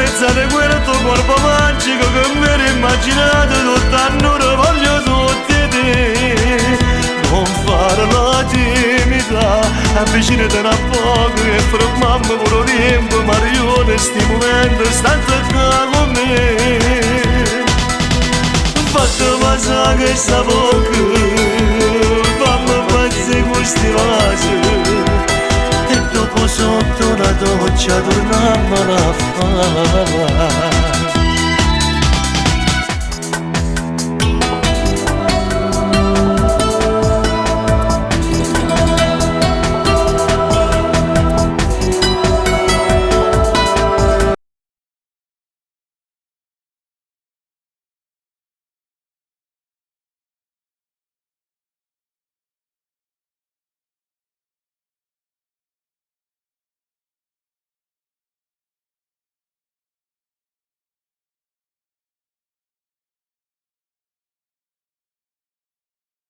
bellezza di quel tuo corpo magico che mi ero immaginato tutt'anno voglio tutti te. Non fare la timida, avvicinati un poco e fermammo pure tempo, Marione, sti momenti stanno qua con me. Fatto passare questa bocca, fammi pazzi questi vasi, e dopo sotto la doccia torniamo a fare.